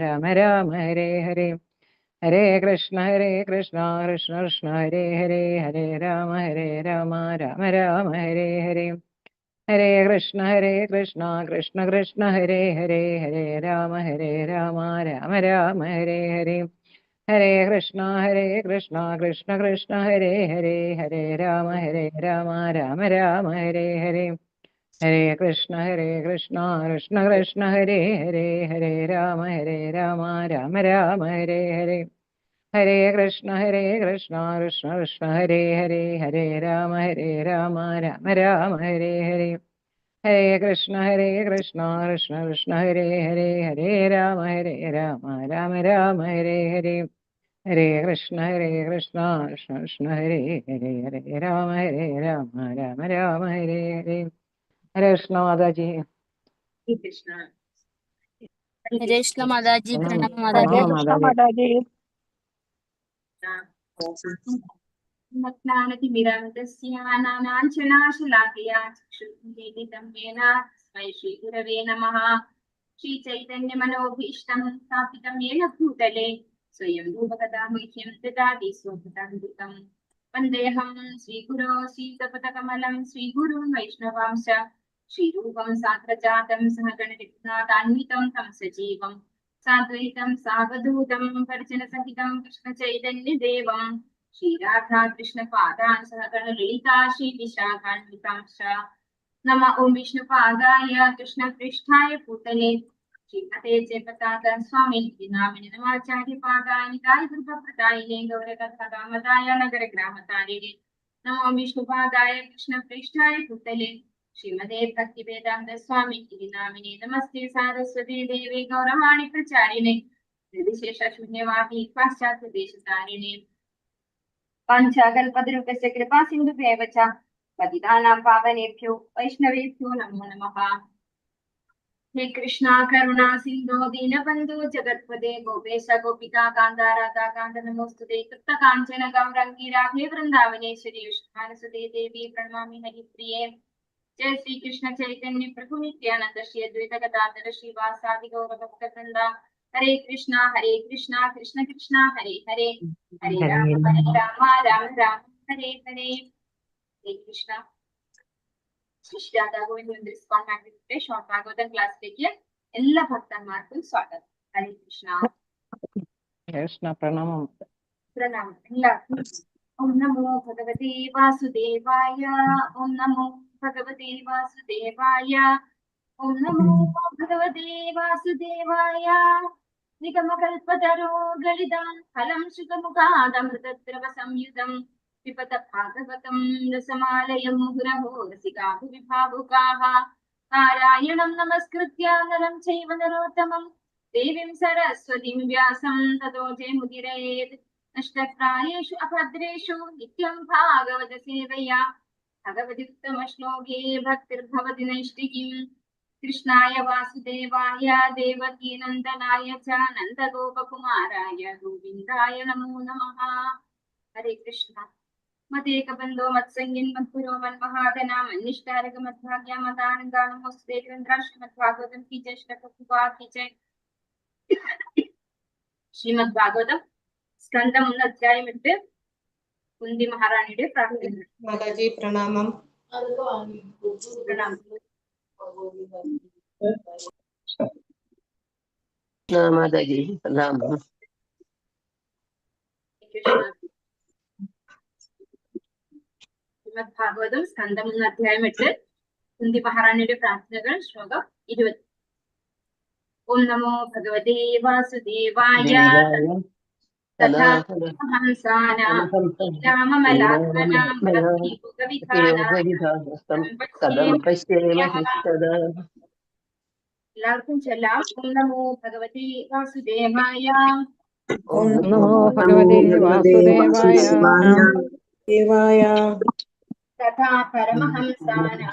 രാമ രാമ ഹരേ ഹരേ. ഹരേ കൃഷ്ണ കൃഷ്ണ കൃഷ്ണ ഹരേ ഹരേ. ഹരേ രാമ രാമ രാമ ഹരേ ഹരേ. ഹരേ കൃഷ്ണ കൃഷ്ണ കൃഷ്ണ ഹരേ ഹരേ. ഹരേ രാമ രാമ രാമ ഹരേ ഹരേ. ഹരേ കൃഷ്ണ കൃഷ്ണ കൃഷ്ണ ഹരേ ഹരേ. ഹരേ രാമ രാമ രാമ ഹരേ ഹരേ. ഹരേ കൃഷ്ണ കൃഷ്ണ കൃഷ്ണ ഹരേ ഹരേ. ഹരേ രാമ രാമ രാമ ഹരേ ഹരേ. ഹരേ കൃഷ്ണ കൃഷ്ണ കൃഷ്ണ ഹരേ ഹരേ. ഹരേ രാമ രാമ രാമ ഹരേ ഹരേ. ഹരേ കൃഷ്ണ കൃഷ്ണ കൃഷ്ണ ഹരേ ഹരേ. ഹരേ രാമ രാമ രാമ ഹരേ ഹരേ. ഹരേ കൃഷ്ണ കൃഷ്ണ കൃഷ്ണ ഹരേ ഹരേ. ഹരേ രാമ രാമ രാമ ഹരേ ഹരേ. ഹരേ കൃഷ്ണ മാതാജി. हरे कृष्ण माताजी, प्रणाम പ്രണാമം മാതാജി. श्रीगुरवे नमः। श्रीचैतन्यमनोभीष्टं स्थापितं येन भूतले स्वयं रूपकथामह्यं ददाति स्वभृतामृतं। वन्देऽहं श्रीगुरो श्रीतपदकमलं श्रीगुरुं वैष्णवांश्च श्रीरूपं साग्रजातं सहगणरघुनाथान्वितं तं सजीवं साद्वैतं सावधूतं परिजनसहितं कृष्णचैतन्यदेवं श्रीराधा कृष्णपादान् सहगणललिता श्रीविशाखान्वितांश्च। नमः ओं विष्णुपादाय कृष्णपृष्ठाय भूतले श्रीमते जयप्रकाश स्वामिनिधि नामिने नमाचार्यपादाय निताय दुर्गाप्रदायिने गौरकथादामदाय नगरग्रामतारिणे। नमो विष्णुपादाय कृष्णपृष्ठाय भूतले श्रीमते भक्तिवेदान्त स्वामिनिधि नामिने नमस्ते सारस्वती देवे गौरवाणी प्रचारिणे निर्विशेषशून्यवादी पाश्चात्यदेशतारिणे। पञ्चाकल्पतरुकस्य कृपा सिन्धुभ्येव च पतितानां पावनेभ्यो वैष्णवेभ्यो नमो नमः। हे कृष्णा करुणा सिन्धो दीनबन्धो जगत्पते गोपेश गोपिका कान्त राधा कान्त नमोस्तुते। तप्त काञ्चन गौराङ्गी राधे वृन्दावनेश्वरी विष्णुमानसुते देवी प्रणमामि हरिप्रिये। जय श्री कृष्ण चैतन्य प्रभु नित्यानंद श्री अद्वैत गदाधर श्रीवासादि गौर भक्तवृंद। हरे कृष्णा कृष्ण कृष्ण हरे हरे। हरे राम राम हरे हरे। हरे कृष्ण श्रीराधा गोविंद इस्कॉन मैग्निफिकेट शॉर्ट भागवतम ക്ലാസ്സിലേക്ക് എല്ലാ ഭക്തന്മാർക്കും സ്വാഗതം. ഹരേ കൃഷ്ണ. കൃഷ്ണ പ്രണാമം. പ്രണാമം എല്ലാവർക്കും. ഓം നമോ ഭഗവതേ വാസുദേവായ. ഓം നമോ ഭഗവതേ വാസുദേവായ. ഓം നമോ ഭഗവതേ വാസുദേവായ. നിഗമകൽപതരോഗളിതം ഫലം ശുകമുഖാദമൃതദ്രവ സംയുതം പിബത ഭാഗവതം രസമാലയം മുഹുരഹോ രസികാ ഭുവി ഭാവുകാഃ. നാരായണം നമസ്കൃത്യ നരം ചൈവ നരോത്തമം ദേവീം സരസ്വതീം വ്യാസം തതോ ജയമുദിരയേത്. നഷ്ടപ്രായേഷു അഭദ്രേഷു നിത്യം ഭാഗവത സേവയാ ഭഗവതി ഉത്തമ ശ്ലോകേ ഭക്തിർഭവതി നൈഷ്ഠികീം. കൃഷ്ണായ വാസുദേവായ ദേവകീ നന്ദനായ ച നന്ദഗോപകുമാരായ ഗോവിന്ദായ നമോ നമഃ. ഹരേ കൃഷ്ണ. മതേകബന്ധോ മത്സംഗിൻ മധുരോ മന്മഹാദനാ മന്നിഷ്ടാരക മദ്ഭാഗ്യ മതാനന്ദാനമോസ്തേ ഗ്രന്ഥാശ്രീമദ്ഭാഗവതം കി ജയ ശ്രീ കി ജയ. ശ്രീമദ് ഭാഗവതം സ്കന്ധം 1 അധ്യായം 8 കുന്തി മഹാറാണിയുടെ പ്രാർത്ഥന. മാതാജി പ്രണാമം. പ്രണാമം. മാതാജി പ്രണാമം. ശ്രീമദ് ഭാഗവതം സ്കന്ധം 1 അധ്യായം 8 കുന്തി മഹാറാണിയുടെ പ്രാർത്ഥനകൾ. ശ്ലോകം 20. ഓം നമോ ഭഗവതേ വാസുദേവായ. തഥാ ഹംസാനാം രാമമലാത്മനാം എല്ലാവർക്കും ചൊല്ലാം. ഓം നമോ ഭഗവതേ വാസുദേവായ. ഓം നമോ ഭഗവതേ വാസുദേവായ. തഥാ പരമഹംസാനാം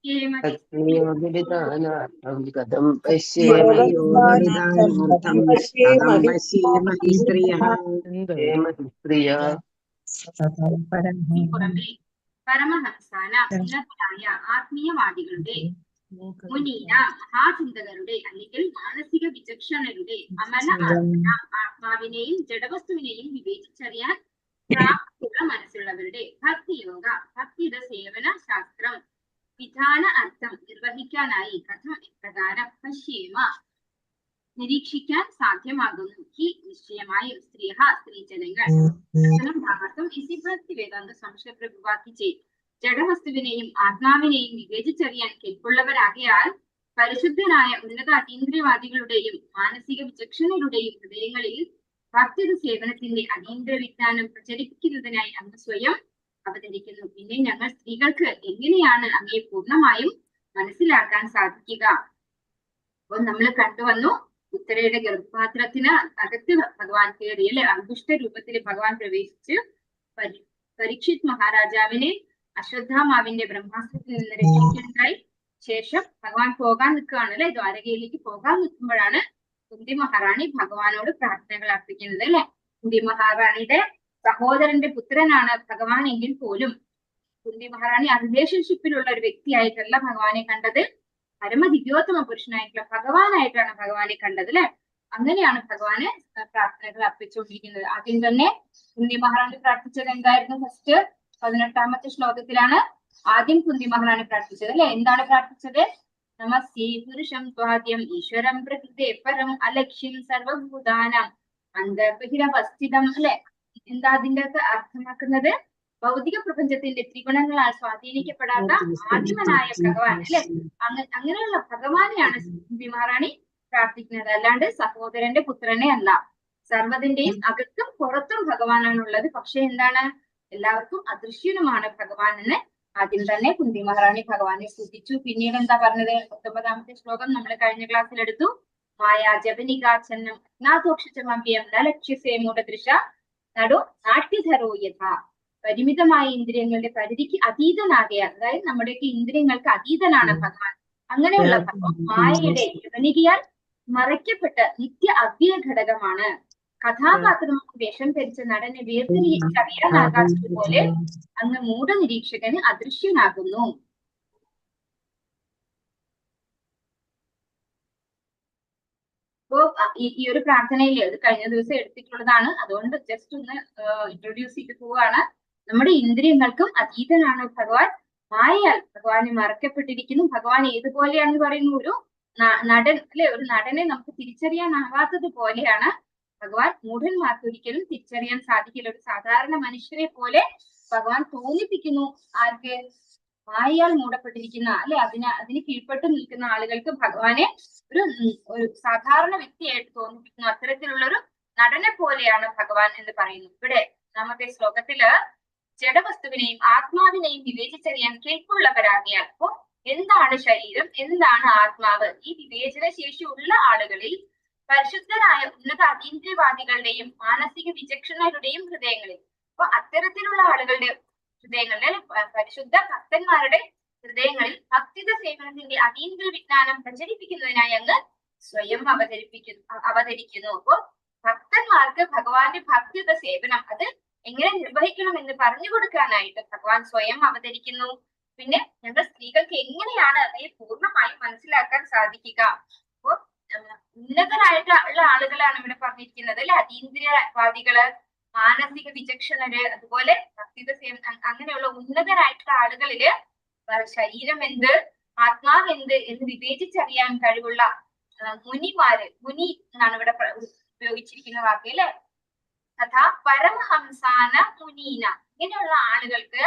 तस्योदरिदानार्थं कथं पश्येम योदरिदानार्थं कथं पश्येम हि स्त्रियः क्षेमहि स्त्रियः പുറമെ പരമഹംസാന ഉന്നതരായ ആത്മീയവാദികളുടെ മുനീന മഹാചിന്തകരുടെ അല്ലെങ്കിൽ മാനസിക വിചക്ഷണരുടെ അമല ആത്മാവിനെയും ജഡവസ്തുവിനെയും വിവേചിച്ചറിയാൻ പ്രാപ്തിയുള്ള മനസ്സുള്ളവരുടെ ഭക്തിയോഗ ഭക്തിയുടെ സേവന ശാസ്ത്രം വിധാന അർത്ഥം നിർവഹിക്കാനായി കഥം എപ്രകാരം പശ്യേമ നിരീക്ഷിക്കാൻ സാധ്യമാകുന്നു ഹി നിശ്ചയമായും സ്ത്രീജനങ്ങൾ ഭാഗത്തും ഇസി ഭക്തി വേദാന്ത സംശയ പ്രഭുവാക്കിച്ചേ ജഡവസ്തുവിനെയും ആത്മാവിനെയും വിവേചിച്ചറിയാൻ കെൽപ്പുള്ളവരാകയാൽ പരിശുദ്ധനായ ഉന്നത അതീന്ദ്രിയവാദികളുടെയും മാനസിക വിചക്ഷണരുടെയും ഹൃദയങ്ങളിൽ ഭക്തിയുടെ സേവനത്തിന്റെ അതീന്ദ്ര വിജ്ഞാനം പ്രചരിപ്പിക്കുന്നതിനായി അങ്ങ് സ്വയം അവതരിക്കുന്നു. പിന്നെ ഞങ്ങൾ സ്ത്രീകൾക്ക് എങ്ങനെയാണ് അങ്ങയെ പൂർണ്ണമായും മനസ്സിലാക്കാൻ സാധിക്കുക? അപ്പോൾ നമ്മൾ കണ്ടുവന്നു ഉത്തരയുടെ ഗർഭപാത്രത്തിന് അകത്ത് ഭഗവാൻ കയറി അല്ലെ, അങ്കുഷ്ട രൂപത്തിൽ ഭഗവാൻ പ്രവേശിച്ച് പരീക്ഷിത് മഹാരാജാവിനെ അശ്വത്ഥാമാവിന്റെ ബ്രഹ്മാസ്ത്രത്തിൽ നിന്ന് രക്ഷിക്കാനായി ശേഷം ഭഗവാൻ പോകാൻ നിൽക്കുകയാണ് അല്ലെ, ദ്വാരകയിലേക്ക് പോകാൻ നിൽക്കുമ്പോഴാണ് കുന്തി മഹാറാണി ഭഗവാനോട് പ്രാർത്ഥനകൾ അർപ്പിക്കുന്നത് അല്ലെ. കുന്തി മഹാറാണിയുടെ സഹോദരന്റെ പുത്രനാണ് ഭഗവാൻ എങ്കിൽ പോലും കുന്തി മഹാറാണി ആ റിലേഷൻഷിപ്പിലുള്ള ഒരു വ്യക്തിയായിട്ടല്ല ഭഗവാനെ കണ്ടത്, പരമദിവ്യോത്തമ പുരുഷനായിട്ടുള്ള ഭഗവാനായിട്ടാണ് ഭഗവാനെ കണ്ടത് അല്ലെ. അങ്ങനെയാണ് ഭഗവാന് പ്രാർത്ഥനകൾ അർപ്പിച്ചുകൊണ്ടിരിക്കുന്നത്. ആദ്യം തന്നെ കുന്തി മഹാറാണി പ്രാർത്ഥിച്ചത് എന്തായിരുന്നു? ഫസ്റ്റ് 18ാമത്തെ ശ്ലോകത്തിലാണ് ആദ്യം കുന്തി മഹാറാണി പ്രാർത്ഥിച്ചത് അല്ലെ. എന്താണ് പ്രാർത്ഥിച്ചത്? നമസ്തേ പുരുഷം സ്വാദ്യം ഈശ്വരം പ്രകൃതേ പരം അലക്ഷ്യം സർവഭൂതാനം അന്തർബഹിരവസ്ഥിതം അല്ലെ. എന്താ അതിന്റെ അർത്ഥമാക്കുന്നത്? ഭൗതിക പ്രപഞ്ചത്തിന്റെ ത്രിഗുണങ്ങളാൽ സ്വാധീനിക്കപ്പെടാത്ത ആദിമനായ ഭഗവാൻ അല്ലെ. അങ്ങനെയുള്ള ഭഗവാനെയാണ് കുന്തി മഹാറാണി പ്രാർത്ഥിക്കുന്നത്, അല്ലാണ്ട് സഹോദരന്റെ പുത്രനെ അല്ല. സർവ്വതിന്റെയും അകത്തും പുറത്തും ഭഗവാനാണുള്ളത്. പക്ഷെ എന്താണ്? എല്ലാവർക്കും അദൃശ്യനുമാണ് ഭഗവാൻ എന്ന് ആദ്യം തന്നെ കുന്തി മഹാറാണി ഭഗവാനെ സ്തുതിച്ചു. പിന്നീട് എന്താ പറഞ്ഞത്? 19ാമത്തെ ശ്ലോകം നമ്മൾ കഴിഞ്ഞ ക്ലാസ്സിൽ എടുത്തു. മായാ ജപനികാച്ഛന്നം നാഥോക്ഷമഭ്യം നലക്ഷ്യസേ മൂഢദൃശ നടു നാട്യധരോ യഥ. പരിമിതമായ ഇന്ദ്രിയങ്ങളുടെ പരിധിക്ക് അതീതനാകയാൽ, അതായത് നമ്മുടെയൊക്കെ ഇന്ദ്രിയങ്ങൾക്ക് അതീതനാണ് ഭഗവാൻ. അങ്ങനെയുള്ള ഭഗവാൻ മായയുടെ ജപനികയാൽ മറയ്ക്കപ്പെട്ട് നിത്യ അവ്യയ ഘടകമാണ്. കഥാപാത്രങ്ങൾക്ക് വേഷം ധരിച്ച നടനെ വേർതിരിച്ചറിയാനാകാത്തതുപോലെ അങ്ങ് മൂഢനിരീക്ഷകന് അദൃശ്യനാകുന്നു. അപ്പോ ഈ ഒരു പ്രാർത്ഥനയിൽ അത് കഴിഞ്ഞ ദിവസം എടുത്തിട്ടുള്ളതാണ്, അതുകൊണ്ട് ജസ്റ്റ് ഒന്ന് ഇൻട്രൊഡ്യൂസ് ചെയ്ത് പോവുകയാണ്. നമ്മുടെ ഇന്ദ്രിയങ്ങൾക്കും അതീതനാണ് ഭഗവാൻ. മായയാൽ ഭഗവാനെ മറക്കപ്പെട്ടിരിക്കുന്നു. ഭഗവാൻ ഏതുപോലെയാണെന്ന് പറയുന്നു? ഒരു നടൻ അല്ലെ. ഒരു നടനെ നമുക്ക് തിരിച്ചറിയാനാവാത്തത് പോലെയാണ് ഭഗവാൻ. മൂഢന്മാർക്ക് ഒരിക്കലും തിരിച്ചറിയാൻ സാധിക്കില്ല. ഒരു സാധാരണ മനുഷ്യരെ പോലെ ഭഗവാൻ തോന്നിപ്പിക്കുന്നു. ആർക്ക്? മായയാൽ മൂടപ്പെട്ടിരിക്കുന്ന അല്ലെ, അതിന് കീഴ്പ്പെട്ട് നിൽക്കുന്ന ആളുകൾക്ക് ഭഗവാനെ ഒരു സാധാരണ വ്യക്തിയായിട്ട് തോന്നിപ്പിക്കുന്നു. അത്തരത്തിലുള്ള ഒരു നടനെ പോലെയാണ് ഭഗവാൻ എന്ന് പറയുന്നു. ഇവിടെ നമ്മുടെ ശ്ലോകത്തില് ജഡവസ്തുവിനെയും ആത്മാവിനെയും വിവേചിച്ചറിയാൻ കേൾപ്പുള്ളവരാകിയാൽ, അപ്പോ എന്താണ് ശരീരം, എന്താണ് ആത്മാവ്? ഈ വിവേചന ശേഷിയുള്ള ആളുകളിൽ പരിശുദ്ധരായ ഉന്നത അതീന്ദ്രിയവാദികളുടെയും മാനസിക വിചക്ഷണരുടെയും ഹൃദയങ്ങളിൽ, അപ്പൊ അത്തരത്തിലുള്ള ആളുകളുടെ ഹൃദയങ്ങളിൽ, പരിശുദ്ധ ഭക്തന്മാരുടെ ഹൃദയങ്ങളിൽ ഭക്തിത സേവനത്തിന്റെ അതീന്ദ്ര വിജ്ഞാനം പ്രചരിപ്പിക്കുന്നതിനായി അങ്ങ് സ്വയം അവതരിക്കുന്നു. അപ്പോ ഭക്തന്മാർക്ക് ഭഗവാന്റെ ഭക്തിത സേവനം അത് എങ്ങനെ നിർവഹിക്കണം എന്ന് പറഞ്ഞു കൊടുക്കാനായിട്ട് ഭഗവാൻ സ്വയം അവതരിക്കുന്നു. പിന്നെ ഞങ്ങൾ സ്ത്രീകൾക്ക് എങ്ങനെയാണ് അവയെ പൂർണ്ണമായും മനസ്സിലാക്കാൻ സാധിക്കുക? അപ്പോ ഉന്നതരായിട്ടുള്ള ആളുകളാണ് ഇവിടെ പറഞ്ഞിരിക്കുന്നത് അല്ലെ. അതീന്ദ്രിയവാദികള്, മാനസിക വിചക്ഷണര്, അതുപോലെ ഭക്തിത സേവനം, അങ്ങനെയുള്ള ഉന്നതരായിട്ടുള്ള ആളുകളില് ശരീരം എന്ത്, ആത്മാവ് എന്ത് എന്ന് വിവേചിച്ചറിയാൻ കഴിവുള്ള മുനിമാര്, മുനി എന്നാണ് ഇവിടെ ഉപയോഗിച്ചിരിക്കുന്ന വാക്ക് അല്ലെ. തഥാ പരമഹംസാന മുനീന, ഇങ്ങനെയുള്ള ആളുകൾക്ക്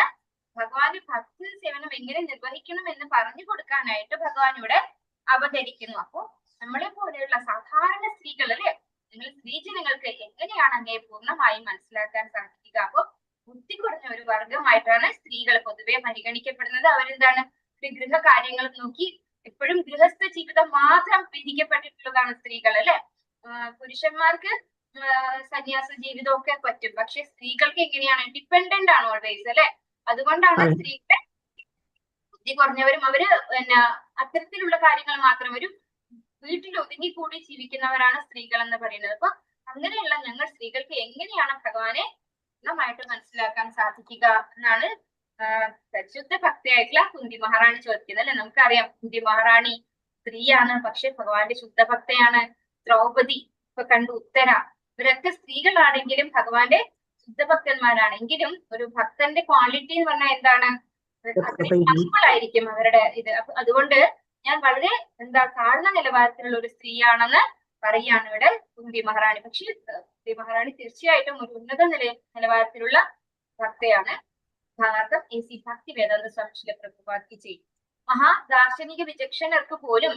ഭഗവാന്റെ ഭക്തി സേവനം എങ്ങനെ നിർവഹിക്കണം എന്ന് പറഞ്ഞു കൊടുക്കാനായിട്ട് ഭഗവാൻ ഇവിടെ അവതരിക്കുന്നു. അപ്പോ നമ്മളെ പോലെയുള്ള സാധാരണ സ്ത്രീകൾ അല്ലെ, നിങ്ങൾ സ്ത്രീജനങ്ങൾക്ക് എങ്ങനെയാണ് അങ്ങയെ പൂർണ്ണമായും മനസ്സിലാക്കാൻ സാധിക്കുക? അപ്പൊ ബുദ്ധി കുറഞ്ഞ ഒരു വർഗമായിട്ടാണ് സ്ത്രീകൾ പൊതുവെ പരിഗണിക്കപ്പെടുന്നത്. അവരെന്താണ്? ഗൃഹകാര്യങ്ങൾ നോക്കി എപ്പോഴും ഗൃഹസ്ഥ ജീവിതം മാത്രം വിധിക്കപ്പെട്ടിട്ടുള്ളതാണ് സ്ത്രീകൾ അല്ലെ. പുരുഷന്മാർക്ക് സന്യാസ ജീവിതമൊക്കെ പറ്റും, പക്ഷെ സ്ത്രീകൾക്ക് എങ്ങനെയാണ്? ഡിപ്പെൻഡന്റ് ആണ് ഓൾവേസ് അല്ലെ. അതുകൊണ്ടാണ് സ്ത്രീകളെ ബുദ്ധി കുറഞ്ഞവരും അവര് പിന്നെ അത്തരത്തിലുള്ള കാര്യങ്ങൾ മാത്രം ഒരു വീട്ടിൽ ഒതുങ്ങിക്കൂടി ജീവിക്കുന്നവരാണ് സ്ത്രീകൾ എന്ന് പറയുന്നത്. അപ്പൊ അങ്ങനെയുള്ള ഞങ്ങൾ സ്ത്രീകൾക്ക് എങ്ങനെയാണ് ഭഗവാനെ പൂർണ്ണമായിട്ട് മനസ്സിലാക്കാൻ സാധിക്കുക എന്നാണ് പരിശുദ്ധ ഭക്തയായിട്ടുള്ള കുന്തി മഹാറാണി ചോദിക്കുന്നത് അല്ലെ. നമുക്കറിയാം കുന്തി മഹാറാണി സ്ത്രീയാണ്, പക്ഷെ ഭഗവാന്റെ ശുദ്ധ ഭക്തയാണ്. ദ്രൗപദി ഇപ്പൊ കണ്ടു, ഉത്തര, ഇവരൊക്കെ സ്ത്രീകളാണെങ്കിലും ഭഗവാന്റെ ശുദ്ധഭക്തന്മാരാണെങ്കിലും ഒരു ഭക്തന്റെ ക്വാളിറ്റി എന്ന് പറഞ്ഞാൽ എന്താണ്, ആയിരിക്കും അവരുടെ ഇത്. അതുകൊണ്ട് ഞാൻ വളരെ താഴ്ന്ന നിലവാരത്തിലുള്ള ഒരു സ്ത്രീയാണെന്ന് പറയുകയാണ് ഇവിടെ കുന്തി മഹാറാണി. പക്ഷെ കുന്തി മഹാറാണി തീർച്ചയായിട്ടും ഒരു ഉന്നത നിലവാരത്തിലുള്ള ഭക്തയാണ്. ഭാഗാർത്ഥം AC ഭക്തി വേദാന്ത സ്വാമി ശ്രീല പ്രഭുപാദ് ചെയ്യും. മഹാദാർശനിക വിചക്ഷണർക്ക് പോലും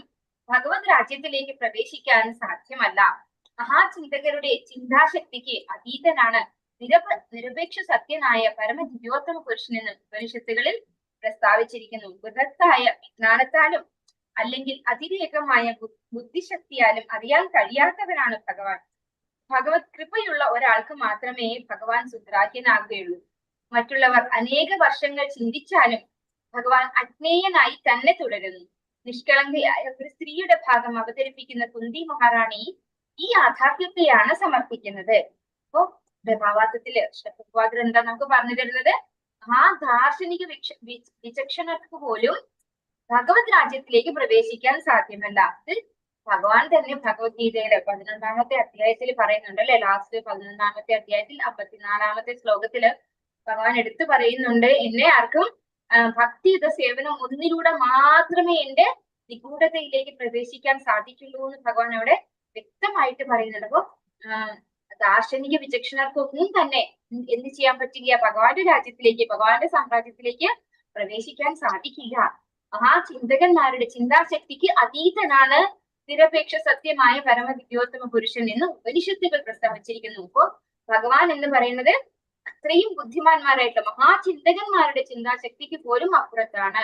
ഭഗവത് രാജ്യത്തിലേക്ക് പ്രവേശിക്കാൻ സാധ്യമല്ല. മഹാചിന്തകരുടെ ചിന്താശക്തിക്ക് അതീതനാണ് നിരപേക്ഷ സത്യനായ പരമദിവ്യോത്തമ പുരുഷനെന്ന് ഉപനിഷത്തുകളിൽ പ്രസ്താവിച്ചിരിക്കുന്നു. ബൃഹത്തായ വിജ്ഞാനത്താലും അല്ലെങ്കിൽ അതിരേകമായ ബുദ്ധിശക്തിയാലും അറിയാൻ കഴിയാത്തവനാണ് ഭഗവാൻ. ഭഗവത് കൃപയുള്ള ഒരാൾക്ക് മാത്രമേ ഭഗവാൻ സുഗ്രാഹ്യനാകുകയുള്ളൂ. മറ്റുള്ളവർ അനേക വർഷങ്ങൾ ചിന്തിച്ചാലും ഭഗവാൻ അജ്ഞേയനായി തന്നെ തുടരുന്നു. നിഷ്കളങ്കയായ ഒരു സ്ത്രീയുടെ ഭാഗം അവതരിപ്പിക്കുന്ന കുന്തി മഹാറാണി ഈ യാഥാർത്ഥ്യത്തെയാണ് സമർപ്പിക്കുന്നത്. അപ്പോ ഭാവാർത്ഥത്തില് ഭഗവാദർ എന്താ നമുക്ക് പറഞ്ഞു തരുന്നത്, ആ ദാർശനിക വിചക്ഷണർക്ക് പോലും ഭഗവത് രാജ്യത്തിലേക്ക് പ്രവേശിക്കാൻ സാധ്യമല്ല. അത് ഭഗവാൻ തന്നെ ഭഗവത്ഗീതയുടെ 11ാമത്തെ അധ്യായത്തിൽ പറയുന്നുണ്ട് അല്ലെ. ലാസ്റ്റ് 11ാമത്തെ അധ്യായത്തിൽ 54ാമത്തെ ശ്ലോകത്തില് ഭഗവാൻ എടുത്തു പറയുന്നുണ്ട്, എന്നെ ആർക്കും ഭക്തിയുത സേവനം ഒന്നിലൂടെ മാത്രമേ എന്റെ നിഗൂഢതയിലേക്ക് പ്രവേശിക്കാൻ സാധിക്കുള്ളൂ എന്ന് ഭഗവാൻ അവിടെ വ്യക്തമായിട്ട് പറയുന്നുണ്ട്. അപ്പൊ ദാർശനിക വിചക്ഷണർക്കൊന്നും തന്നെ എന്ത് ചെയ്യാൻ പറ്റില്ല, ഭഗവാന്റെ രാജ്യത്തിലേക്ക്, ഭഗവാന്റെ സാമ്രാജ്യത്തിലേക്ക് പ്രവേശിക്കാൻ സാധിക്കില്ല. ചിന്തകന്മാരുടെ ചിന്താശക്തിക്ക് അതീതനാണ് നിരപേക്ഷ സത്യമായ പരമദിവ്യോത്തമ പുരുഷൻ എന്ന് ഉപനിഷത്തുകൾ പ്രസ്താവിച്ചിരിക്കുന്നു. അപ്പോ ഭഗവാൻ എന്ന് പറയുന്നത് അത്രയും ബുദ്ധിമാന്മാരായിട്ടുള്ള മഹാചിന്തകന്മാരുടെ ചിന്താശക്തിക്ക് പോലും അപ്പുറത്താണ്.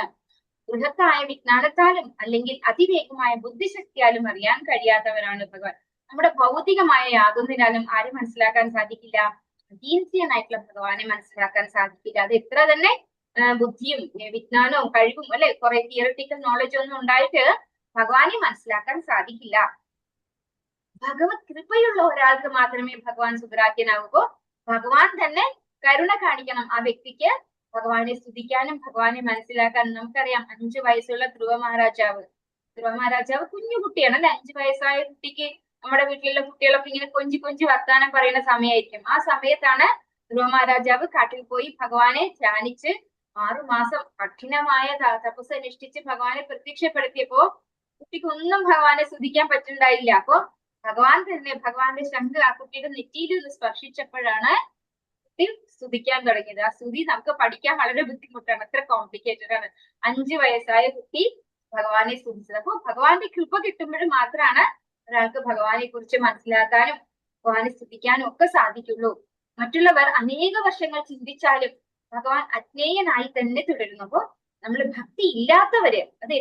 ബൃഹത്തായ വിജ്ഞാനത്താലും അല്ലെങ്കിൽ അതിവേഗമായ ബുദ്ധിശക്തിയാലും അറിയാൻ കഴിയാത്തവരാണ് ഭഗവാൻ. നമ്മുടെ ഭൗതികമായ യാതൊന്നിനാലും ആരും മനസ്സിലാക്കാൻ സാധിക്കില്ല, അതീന്ദ്രിയനായിട്ടുള്ള ഭഗവാനെ മനസ്സിലാക്കാൻ സാധിക്കില്ല. അത് എത്ര തന്നെ ബുദ്ധിയും വിജ്ഞാനവും കഴിവും അല്ലെ കുറെ തിയറട്ടിക്കൽ നോളജ് ഒന്നും ഉണ്ടായിട്ട് ഭഗവാനെ മനസ്സിലാക്കാൻ സാധിക്കില്ല. ഭഗവത് കൃപയുള്ള ഒരാൾക്ക് മാത്രമേ ഭഗവാൻ സുഗ്രാഹ്യനാകുമ്പോ ഭഗവാൻ തന്നെ കരുണ കാണിക്കണം ആ വ്യക്തിക്ക് ഭഗവാനെ സ്തുതിക്കാനും ഭഗവാനെ മനസ്സിലാക്കാനും. നമുക്കറിയാം 5 വയസ്സുള്ള ധ്രുവ മഹാരാജാവ് കുഞ്ഞു കുട്ടിയാണ് അല്ലെ. 5 വയസ്സായ കുട്ടിക്ക് നമ്മുടെ വീട്ടിലുള്ള കുട്ടികളൊക്കെ ഇങ്ങനെ കൊഞ്ചി വർത്താനം പറയുന്ന സമയമായിരിക്കും. ആ സമയത്താണ് ധ്രുവ മഹാരാജാവ് കാട്ടിൽ പോയി ഭഗവാനെ ധ്യാനിച്ച് 6 മാസം കഠിനമായ തപസ് അനുഷ്ഠിച്ച് ഭഗവാനെ പ്രത്യക്ഷപ്പെടുത്തിയപ്പോ കുട്ടിക്ക് ഒന്നും ഭഗവാനെ സ്തുതിക്കാൻ പറ്റുണ്ടായില്ല. അപ്പൊ ഭഗവാൻ തന്നെ ഭഗവാന്റെ ശംഖ് ആ കുട്ടിയുടെ നെറ്റിയിൽ ഒന്ന് സ്പർശിച്ചപ്പോഴാണ് കുട്ടി സ്തുതിക്കാൻ തുടങ്ങിയത്. ആ സ്തുതി നമുക്ക് പഠിക്കാൻ വളരെ ബുദ്ധിമുട്ടാണ്, അത്ര കോംപ്ലിക്കേറ്റഡ് ആണ്. 5 വയസ്സായ കുട്ടി ഭഗവാനെ സ്തുതിച്ചത്. അപ്പൊ ഭഗവാന്റെ കൃപ കിട്ടുമ്പോൾ മാത്രമാണ് ഒരാൾക്ക് ഭഗവാനെ കുറിച്ച് മനസ്സിലാക്കാനും ഭഗവാനെ സ്തുതിക്കാനും ഒക്കെ സാധിക്കുള്ളൂ. മറ്റുള്ളവർ അനേക വർഷങ്ങൾ ചിന്തിച്ചാലും ഭഗവാൻ അജ്ഞേയനായി തന്നെ തുടരുന്നു. അപ്പോ നമ്മൾ ഭക്തി ഇല്ലാത്തവര് അത്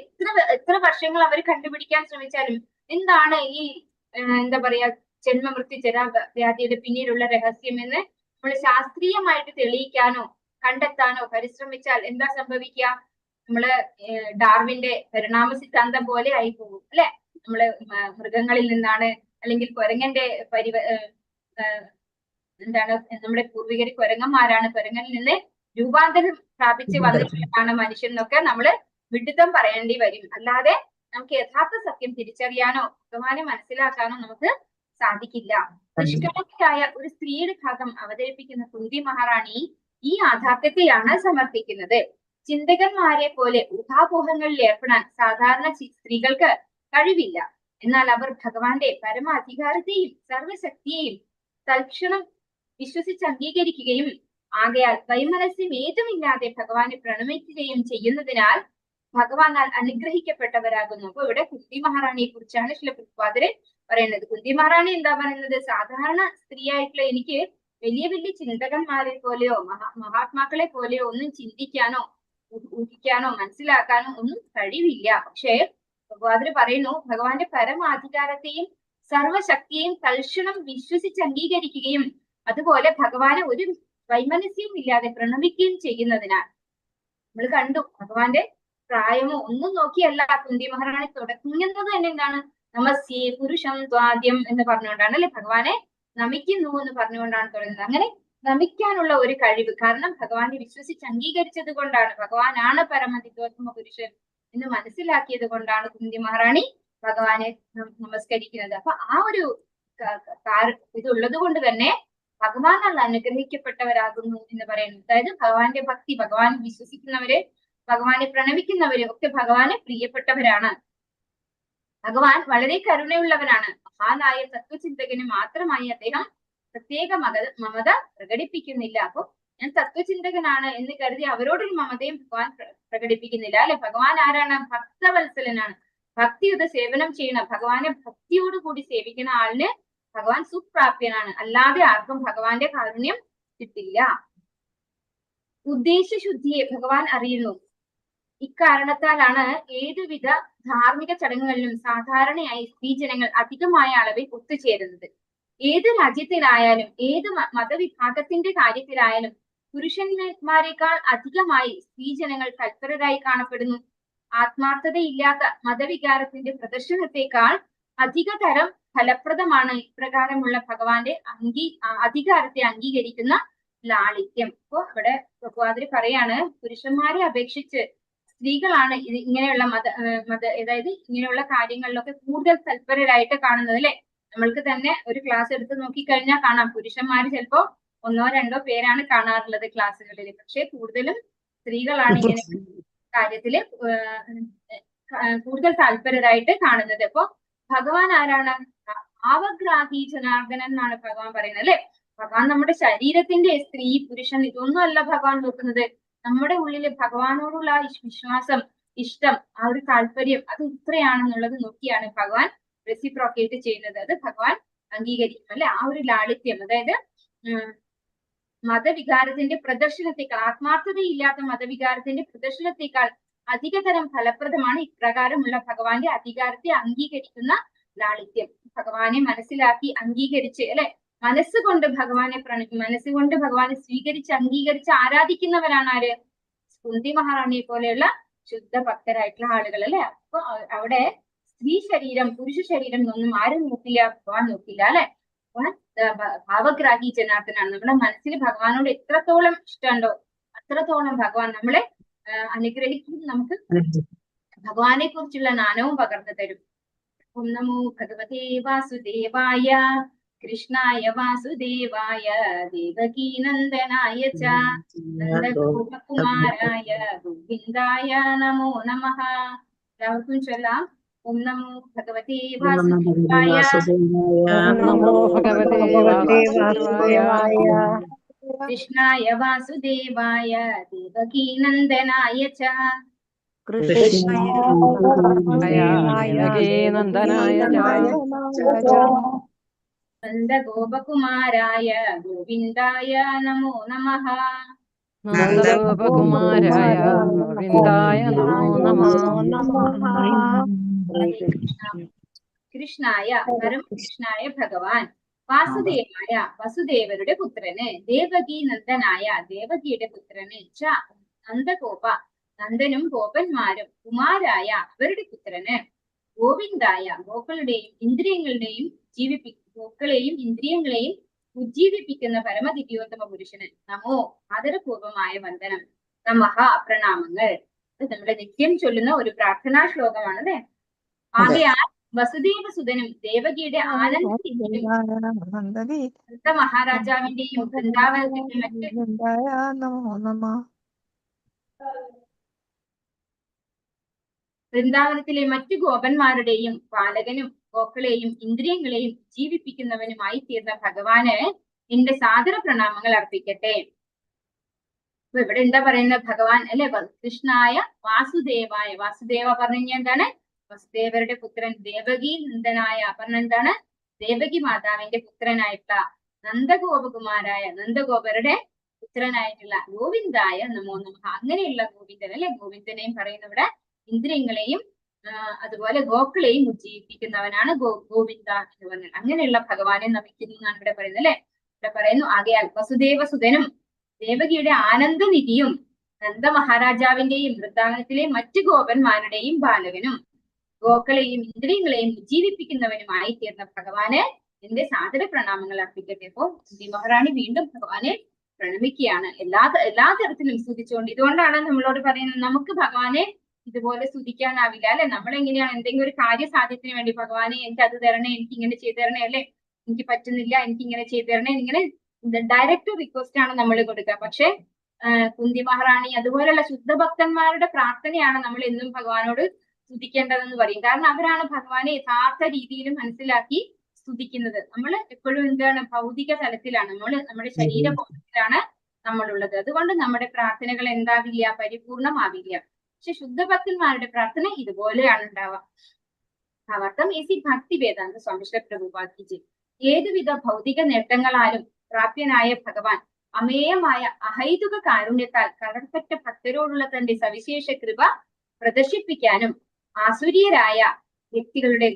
എത്ര വർഷങ്ങൾ അവർ കണ്ടുപിടിക്കാൻ ശ്രമിച്ചാലും എന്താണ് ഈ എന്താ പറയാ ജന്മമൃത്യു ജരാവ്യാധിയുടെ പിന്നിലുള്ള രഹസ്യം എന്ന് നമ്മൾ ശാസ്ത്രീയമായിട്ട് തെളിയിക്കാനോ കണ്ടെത്താനോ പരിശ്രമിച്ചാൽ എന്താ സംഭവിക്കുക, നമ്മള് ഡാർവിന്റെ പരിണാമ സിദ്ധാന്തം പോലെ ആയി പോകും അല്ലെ. നമ്മള് മൃഗങ്ങളിൽ നിന്നാണ് അല്ലെങ്കിൽ കുരങ്ങന്റെ എന്താണ് നമ്മുടെ പൂർവികർ കുരങ്ങന്മാരാണ്, കുരങ്ങനിൽ നിന്ന് രൂപാന്തരം പ്രാപിച്ച് വന്നിട്ടാണ് മനുഷ്യൻ എന്നൊക്കെ നമ്മള് വിഡിത്തം പറയേണ്ടി വരും. അല്ലാതെ നമുക്ക് യഥാർത്ഥ സത്യം തിരിച്ചറിയാനോ ഭഗവാനെ മനസ്സിലാക്കാനോ നമുക്ക് സാധിക്കില്ല. നിഷ്കളങ്കയായ ഒരു സ്ത്രീയുടെ ഭാഗം അവതരിപ്പിക്കുന്ന കുന്തി മഹാറാണി ഈ യാഥാർത്ഥ്യത്തെയാണ് സമർപ്പിക്കുന്നത്. ചിന്തകന്മാരെ പോലെ ഊഹാപോഹങ്ങളിൽ ഏർപ്പെടാൻ സാധാരണ സ്ത്രീകൾക്ക് കഴിവില്ല. എന്നാൽ അവർ ഭഗവാന്റെ പരമാധികാരത്തെയും സർവശക്തിയെയും തൽക്ഷണം വിശ്വസിച്ച് അംഗീകരിക്കുകയും ആകയാൽ വൈമനസ്യം ഏതുമില്ലാതെ ഭഗവാനെ പ്രണമിക്കുകയും ചെയ്യുന്നതിനാൽ ഭഗവാനാൽ അനുഗ്രഹിക്കപ്പെട്ടവരാകുന്നു. അപ്പൊ ഇവിടെ കുന്തി മഹാറാണിയെ കുറിച്ചാണ് ശ്രീല പ്രഭുപാദര് പറയുന്നത്. കുന്തി മഹാറാണി എന്താ പറയുന്നത്, സാധാരണ സ്ത്രീയായിട്ടുള്ള എനിക്ക് വലിയ വലിയ ചിന്തകന്മാരെ പോലെയോ മഹാത്മാക്കളെ പോലെയോ ഒന്നും ചിന്തിക്കാനോ ഊഹിക്കാനോ മനസ്സിലാക്കാനോ ഒന്നും കഴിവില്ല. പക്ഷേ പ്രഭുപാദര് പറയുന്നു ഭഗവാന്റെ പരമാധികാരത്തെയും സർവശക്തിയെയും തൽക്ഷണം വിശ്വസിച്ച് അംഗീകരിക്കുകയും അതുപോലെ ഭഗവാനെ ഒരു വൈമനസ്യവും ഇല്ലാതെ പ്രണമിക്കുകയും ചെയ്യുന്നതിനാൽ നമ്മൾ കണ്ടു ഭഗവാന്റെ പ്രായമോ ഒന്നും നോക്കിയല്ല കുന്തി മഹാറാണി തുടങ്ങുന്നത് തന്നെ എന്താണ് നമസ്യേ പുരുഷം ത്വാദ്യം എന്ന് പറഞ്ഞുകൊണ്ടാണ് അല്ലെ, ഭഗവാനെ നമിക്കുന്നു എന്ന് പറഞ്ഞുകൊണ്ടാണ് തുടങ്ങുന്നത്. അങ്ങനെ നമിക്കാനുള്ള ഒരു കഴിവ്, കാരണം ഭഗവാനെ വിശ്വസിച്ച് അംഗീകരിച്ചത് കൊണ്ടാണ്, ഭഗവാനാണ് പരമദിവോത്തമ പുരുഷൻ എന്ന് മനസ്സിലാക്കിയത് കൊണ്ടാണ് കുന്തി മഹാറാണി ഭഗവാനെ നമസ്കരിക്കുന്നത്. അപ്പൊ ആ ഒരു ഇതുള്ളത് കൊണ്ട് തന്നെ ഭഗവാനാൽ അനുഗ്രഹിക്കപ്പെട്ടവരാകുന്നു എന്ന് പറയുന്നു. അതായത് ഭഗവാന്റെ ഭക്തി, ഭഗവാൻ വിശ്വസിക്കുന്നവരെ, ഭഗവാനെ പ്രണമിക്കുന്നവരെ ഒക്കെ ഭഗവാന് പ്രിയപ്പെട്ടവരാണ്. ഭഗവാൻ വളരെ കരുണയുള്ളവനാണ്. മഹാനായ തത്വചിന്തകന് മാത്രമായി അദ്ദേഹം പ്രത്യേക മമത പ്രകടിപ്പിക്കുന്നില്ല. അപ്പൊ ഞാൻ തത്വചിന്തകനാണ് എന്ന് കരുതി അവരോടൊരു മമതയും ഭഗവാൻ പ്രകടിപ്പിക്കുന്നില്ല അല്ലെ. ഭഗവാൻ ആരാണ്? ഭക്തവത്സലനാണ്. ഭക്തിയുടെ സേവനം ചെയ്യണം, ഭഗവാനെ ഭക്തിയോടുകൂടി സേവിക്കുന്ന ആളിന് ഭഗവാൻ സുപ്രാപ്യനാണ്. അല്ലാതെ ആർക്കും ഭഗവാന്റെ കാരുണ്യം കിട്ടില്ല. ഉദ്ദേശശുദ്ധിയെ ഭഗവാൻ അറിയുന്നു. ഇക്കാരണത്താലാണ് ഏതുവിധ ധാർമ്മിക ചടങ്ങുകളിലും സാധാരണയായി സ്ത്രീജനങ്ങൾ അധികമായ അളവിൽ ഒത്തുചേരുന്നത്. ഏത് രാജ്യത്തിലായാലും ഏത് മതവിഭാഗത്തിന്റെ കാര്യത്തിലായാലും പുരുഷന്മാരെക്കാൾ അധികമായി സ്ത്രീജനങ്ങൾ തൽപരരായി കാണപ്പെടുന്നു. ആത്മാർത്ഥതയില്ലാത്ത മതവികാരത്തിന്റെ പ്രദർശനത്തെക്കാൾ അധികതരം ഫലപ്രദമാണ് ഇപ്രകാരമുള്ള ഭഗവാന്റെ അധികാരത്തെ അംഗീകരിക്കുന്ന ലാളിത്യം. അപ്പോ ഇവിടെ ഭഗവാതിരി പറയാണ്, പുരുഷന്മാരെ അപേക്ഷിച്ച് സ്ത്രീകളാണ് ഇങ്ങനെയുള്ള അതായത് ഇങ്ങനെയുള്ള കാര്യങ്ങളിലൊക്കെ കൂടുതൽ തൽപരരായിട്ട് കാണുന്നത് അല്ലെ. നമ്മൾക്ക് തന്നെ ഒരു ക്ലാസ് എടുത്ത് നോക്കിക്കഴിഞ്ഞാൽ കാണാം, പുരുഷന്മാര് ചിലപ്പോ 1 or 2 പേരാണ് കാണാറുള്ളത് ക്ലാസ്സുകളിൽ. പക്ഷെ കൂടുതലും സ്ത്രീകളാണ് ഇങ്ങനെ കാര്യത്തില് കൂടുതൽ താല്പര്യരായിട്ട് കാണുന്നത്. അപ്പൊ ഭഗവാൻ ആരാണ്? ഭാവഗ്രാഹി ജനാർദ്ദനൻ എന്നാണ് ഭഗവാൻ പറയുന്നത് അല്ലെ. ഭഗവാൻ നമ്മുടെ ശരീരത്തിന്റെ സ്ത്രീ പുരുഷൻ ഇതൊന്നും അല്ല ഭഗവാൻ നോക്കുന്നത്. നമ്മുടെ ഉള്ളില് ഭഗവാനോടുള്ള വിശ്വാസം, ഇഷ്ടം, ആ ഒരു താല്പര്യം അത് ഇത്രയാണെന്നുള്ളത് നോക്കിയാണ് ഭഗവാൻ റെസിപ്രോക്കേറ്റ് ചെയ്യുന്നത്. അത് ഭഗവാൻ അംഗീകരിക്കും അല്ലെ. ആ ഒരു ലാളിത്യം, അതായത് മതവികാരത്തിന്റെ പ്രദർശനത്തെക്കാൾ, ആത്മാർത്ഥതയില്ലാത്ത മതവികാരത്തിന്റെ പ്രദർശനത്തെക്കാൾ അധികതരം ഫലപ്രദമാണ് ഇപ്രകാരമുള്ള ഭഗവാന്റെ അധികാരത്തെ അംഗീകരിക്കുന്ന ലാളിത്യം. ഭഗവാനെ മനസ്സിലാക്കി അംഗീകരിച്ച് അല്ലെ, മനസ്സുകൊണ്ട് ഭഗവാനെ സ്വീകരിച്ച് അംഗീകരിച്ച് ആരാധിക്കുന്നവരാണ് ആര്? കുന്തി മഹാറാണിയെ പോലെയുള്ള ശുദ്ധ ഭക്തരായിട്ടുള്ള ആളുകൾ അല്ലെ. അപ്പൊ അവിടെ സ്ത്രീ ശരീരം പുരുഷ ശരീരം എന്നൊന്നും ആരും നോക്കില്ല, ഭഗവാൻ നോക്കില്ല അല്ലെ. ഭാവഗ്രാഹി ജനാർദ്ദനാണ്. നമ്മുടെ മനസ്സിൽ ഭഗവാനോട് എത്രത്തോളം ഇഷ്ടമുണ്ടോ അത്രത്തോളം ഭഗവാൻ നമ്മളെ അനുഗ്രഹിക്കും, നമുക്ക് ഭഗവാനെ കുറിച്ചുള്ള ജ്ഞാനവും പകർന്നു തരും. ഓം നമോ ഭഗവതേ വാസുദേവായ കൃഷ്ണായ വാസുദേവായ ദേവകീ നന്ദനായ ച നന്ദഗോപകുമാരായ ഗോവിന്ദായ നമോ നമഃ. എല്ലാവർക്കും ചൊല്ലാം. ഓം നമോ ഭഗവതേ വാസുദേവായ കൃഷ്ണായ വാസുദേവായ ദേവകീ നന്ദനായ ച നന്ദഗോപകുമാരായ ഗോവിന്ദായ നമോ നമഃ. കൃഷ്ണായ പരമകൃഷ്ണായ ഭഗവാൻ, വാസുദേവായ വസുദേവരുടെ പുത്രന്, ദേവകി നന്ദനായ ദേവകിയുടെ പുത്രന്, ച നന്ദഗോപ നന്ദനും ഗോപന്മാരും, കുമാരായ അവരുടെ പുത്രന്, ഗോവിന്ദായ ഗോക്കളുടെയും ഇന്ദ്രിയങ്ങളെയും ഉജ്ജീവിപ്പിക്കുന്ന പരമദിവ്യോത്തമ പുരുഷന് നമോ ആദരപൂർവമായ വന്ദനം. നമഃ പ്രണാമങ്ങൾ. ഇത് നമ്മുടെ നിത്യം ചൊല്ലുന്ന ഒരു പ്രാർത്ഥനാ ശ്ലോകമാണ് അല്ലെ. ആകയാൽ വസുദേവ സുതനും ദേവകിയുടെ ആനന്ദ മഹാരാജാവിന്റെയും വൃന്ദാവനത്തിലെ മറ്റു ഗോപന്മാരുടെയും പാലകനും ഗോക്കളെയും ഇന്ദ്രിയങ്ങളെയും ജീവിപ്പിക്കുന്നവനുമായി തീർന്ന ഭഗവാന് എന്റെ സാദര പ്രണാമങ്ങൾ അർപ്പിക്കട്ടെ. അപ്പൊ ഇവിടെ എന്താ പറയുന്നത്? ഭഗവാൻ അല്ലെ, കൃഷ്ണായ വാസുദേവായ. വാസുദേവ പറഞ്ഞു എന്താണ്? വസുദേവരുടെ പുത്രൻ. ദേവകി നന്ദനായ പറഞ്ഞ എന്താണ്? ദേവകി മാതാവിന്റെ പുത്രനായിട്ടുള്ള നന്ദഗോപകുമാരായ നന്ദഗോപരുടെ പുത്രനായിട്ടുള്ള ഗോവിന്ദായ നമോ നമഃ. അങ്ങനെയുള്ള ഗോവിന്ദൻ അല്ലെ, ഗോവിന്ദനെയും പറയുന്ന ഇവിടെ ഇന്ദ്രിയങ്ങളെയും അതുപോലെ ഗോക്കളെയും ഉജ്ജീവിപ്പിക്കുന്നവനാണ് ഗോവിന്ദ എന്ന് പറഞ്ഞാൽ. അങ്ങനെയുള്ള ഭഗവാനെ നമിക്കുന്നു എന്നാണ് ഇവിടെ പറയുന്നത് അല്ലെ. ഇവിടെ പറയുന്നു ആകയാൽ വസുദേവ സുതനും ദേവകിയുടെ ആനന്ദനിധിയും നന്ദ മഹാരാജാവിന്റെയും വൃന്ദാവനത്തിലെ മറ്റു ഗോപന്മാരുടെയും ബാലകനും ഗോക്കളെയും ഇന്ദ്രിയങ്ങളെയും ഉജ്ജീവിപ്പിക്കുന്നവനുമായി തീർന്ന ഭഗവാന് എന്റെ സാദര പ്രണാമങ്ങൾ അർപ്പിക്കട്ടെ. അപ്പോ കുന്തി മഹാറാണി വീണ്ടും ഭഗവാനെ പ്രണമിക്കുകയാണ്, എല്ലാ തരത്തിലും സ്തുതിച്ചുകൊണ്ട്. ഇതുകൊണ്ടാണ് നമ്മളോട് പറയുന്നത് നമുക്ക് ഭഗവാനെ ഇതുപോലെ സ്തുതിക്കാനാവില്ല അല്ലെ. നമ്മൾ എങ്ങനെയാണ് എന്തെങ്കിലും ഒരു കാര്യസാധ്യത്തിന് വേണ്ടി ഭഗവാനെ എനിക്ക് അത് തരണേ, എനിക്ക് ഇങ്ങനെ ചെയ്തു തരണേ, അല്ലെ, എനിക്ക് പറ്റുന്നില്ല, എനിക്ക് ഇങ്ങനെ ചെയ്തു തരണേ, ഇങ്ങനെ ഡയറക്റ്റ് റിക്വസ്റ്റ് ആണ് നമ്മൾ കൊടുക്കുക. പക്ഷെ കുന്തി മഹാറാണി അതുപോലെയുള്ള ശുദ്ധഭക്തന്മാരുടെ പ്രാർത്ഥനയാണ് നമ്മൾ എന്നും ഭഗവാനോട് സ്തുതിക്കേണ്ടതെന്ന് പറയും. കാരണം അവരാണ് ഭഗവാനെ യഥാർത്ഥ രീതിയിൽ മനസ്സിലാക്കി സ്തുതിക്കുന്നത്. നമ്മൾ എപ്പോഴും എന്താണ് ഭൗതിക തലത്തിലാണ്, നമ്മുടെ ശരീരബോധത്തിലാണ് നമ്മളുള്ളത്. അതുകൊണ്ട് നമ്മുടെ പ്രാർത്ഥനകൾ എന്താവില്ല, പരിപൂർണമാവില്ല. പക്ഷെ ശുദ്ധഭക്തന്മാരുടെ പ്രാർത്ഥന ഇതുപോലെയാണ് ഉണ്ടാവുക. ഭാവാർത്ഥം ഏസി ഭക്തി വേദാന്ത സ്വാമി ശ്രീ പ്രഭുപാദ്. ഏതുവിധ ഭൗതിക നേട്ടങ്ങളാലും പ്രാപ്യനായ ഭഗവാൻ അമേയമായ അഹൈതുക കാരുണ്യത്താൽ കടൽപ്പറ്റ ഭക്തരോടുള്ള തന്റെ സവിശേഷ കൃപ പ്രദർശിപ്പിക്കാനും ആസുരീയരായ വ്യക്തികളുടെ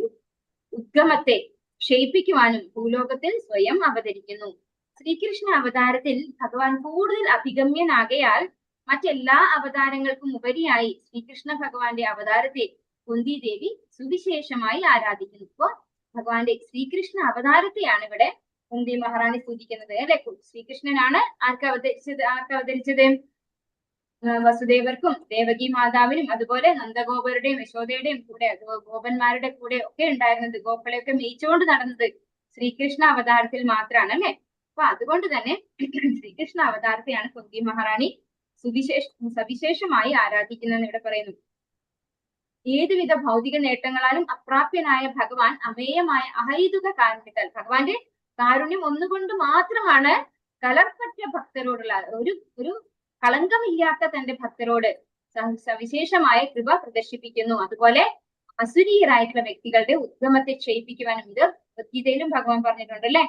ഉദ്ഗമത്തെ ക്ഷയിപ്പിക്കുവാനും ഭൂലോകത്തിൽ സ്വയം അവതരിക്കുന്നു. ശ്രീകൃഷ്ണ അവതാരത്തിൽ ഭഗവാൻ കൂടുതൽ അഭിഗമ്യനാകയാൽ മറ്റെല്ലാ അവതാരങ്ങൾക്കും ഉപരിയായി ശ്രീകൃഷ്ണ ഭഗവാന്റെ അവതാരത്തെ കുന്തി ദേവി സുവിശേഷമായി ആരാധിക്കുന്നു. ഇപ്പോ ഭഗവാന്റെ ശ്രീകൃഷ്ണ അവതാരത്തെയാണ് ഇവിടെ കുന്തി മഹാറാണി സ്തുതിക്കുന്നത് അല്ലെ. ശ്രീകൃഷ്ണനാണ് ആർക്ക് അവതരിച്ചത്? വസുദേവർക്കും ദേവകി മാതാവിനും അതുപോലെ നന്ദഗോപരുടെയും യശോദയുടെയും കൂടെ ഗോപന്മാരുടെ കൂടെ ഒക്കെ ഉണ്ടായിരുന്നത്, ഗോക്കളെയൊക്കെ മേയിച്ചുകൊണ്ട് നടന്നത് ശ്രീകൃഷ്ണ അവതാരത്തിൽ മാത്രമാണ് അല്ലെ. അപ്പൊ അതുകൊണ്ട് തന്നെ ശ്രീകൃഷ്ണ അവതാരത്തെയാണ് കുന്തി മഹാറാണി സവിശേഷമായി ആരാധിക്കുന്നതെന്ന് ഇവിടെ പറയുന്നു. ഏതുവിധ ഭൗതിക നേട്ടങ്ങളാലും അപ്രാപ്യനായ ഭഗവാൻ അമേയമായ അഹൈതുക കാരുണ്യത്താൽ, ഭഗവാന്റെ കാരുണ്യം ഒന്നുകൊണ്ട് മാത്രമാണ് കലർപ്പറ്റ ഭക്തരോടുള്ള ഒരു കളങ്കമില്ലാത്ത തന്റെ ഭക്തരോട് സവിശേഷമായ കൃപ പ്രദർശിപ്പിക്കുന്നു. അതുപോലെ അസുരീയരായിട്ടുള്ള വ്യക്തികളുടെ ഉദ്ഗമത്തെ ക്ഷയിപ്പിക്കുവാനും ഇത് ഗീതയിലും ഭഗവാൻ പറഞ്ഞിട്ടുണ്ട് അല്ലെ.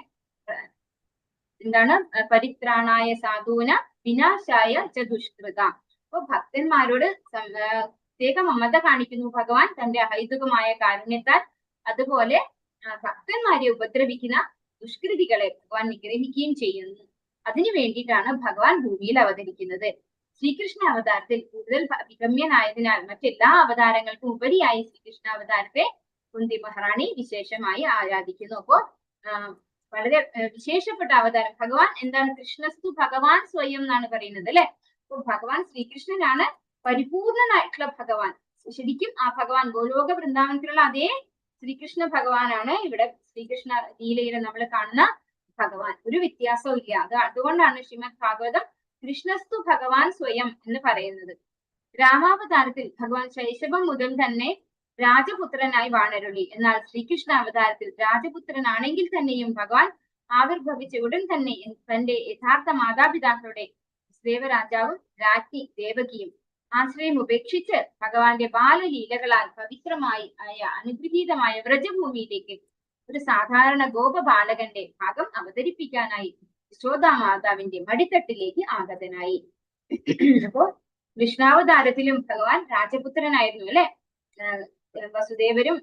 എന്താണ്? പരിത്രാണായ സാധൂന വിനാശായ ച ദുഷ്കൃത. അപ്പൊ ഭക്തന്മാരോട് പ്രത്യേക മമത കാണിക്കുന്നു ഭഗവാൻ തന്റെ അഹൈതുകമായ കാരുണ്യത്താൽ. അതുപോലെ ഭക്തന്മാരെ ഉപദ്രവിക്കുന്ന ദുഷ്കൃതികളെ ഭഗവാൻ നിഗ്രഹിക്കുകയും ചെയ്യുന്നു. അതിനു വേണ്ടിയിട്ടാണ് ഭഗവാൻ ഭൂമിയിൽ അവതരിക്കുന്നത്. ശ്രീകൃഷ്ണ അവതാരത്തിൽ കൂടുതൽ അഭിഗമ്യനായതിനാൽ മറ്റെല്ലാ അവതാരങ്ങൾക്കും ഉപരിയായി ശ്രീകൃഷ്ണ അവതാരത്തെ കുന്തി മഹാറാണി വിശേഷമായി ആരാധിക്കുന്നു. അപ്പോ വളരെ വിശേഷപ്പെട്ട അവതാരം ഭഗവാൻ എന്താണ്? കൃഷ്ണസ്തു ഭഗവാൻ സ്വയം എന്നാണ് പറയുന്നത് അല്ലെ. അപ്പൊ ഭഗവാൻ ശ്രീകൃഷ്ണനാണ് പരിപൂർണനായിട്ടുള്ള ഭഗവാൻ. ശരിക്കും ആ ഭഗവാൻ ഗോലോക വൃന്ദാവനത്തിലുള്ള അതേ ശ്രീകൃഷ്ണ ഭഗവാനാണ് ഇവിടെ ശ്രീകൃഷ്ണ ലീലയിൽ നമ്മൾ കാണുന്ന ഭഗവാൻ. ഒരു വ്യത്യാസവും ഇല്ല. അതുകൊണ്ടാണ് ശ്രീമദ് ഭാഗവതം കൃഷ്ണസ്തു ഭഗവാൻ സ്വയം എന്ന് പറയുന്നത്. രാമാവതാരത്തിൽ ഭഗവാൻ ശൈശവം മുതൽ തന്നെ രാജപുത്രനായി വാണരുളി. എന്നാൽ ശ്രീകൃഷ്ണ അവതാരത്തിൽ രാജപുത്രനാണെങ്കിൽ തന്നെയും ഭഗവാൻ ആവിർഭവിച്ച ഉടൻ തന്നെ തന്റെ യഥാർത്ഥ മാതാപിതാക്കളുടെ ദേവരാജാവും രാജ്ഞി ദേവകിയും ആശ്രയം ഉപേക്ഷിച്ച് ഭഗവാന്റെ ബാലലീലകളാൽ പവിത്രമായി അനുഗ്രഹീതമായ വ്രജഭൂമിയിലേക്ക് ഒരു സാധാരണ ഗോപബാലകന്റെ ഭാഗം അവതരിപ്പിക്കാനായി യശോദാ മാതാവിന്റെ മടിത്തട്ടിലേക്ക് ആഗതനായി. അപ്പോ കൃഷ്ണാവതാരത്തിലും ഭഗവാൻ രാജപുത്രനായിരുന്നു അല്ലെ. വസുദേവരും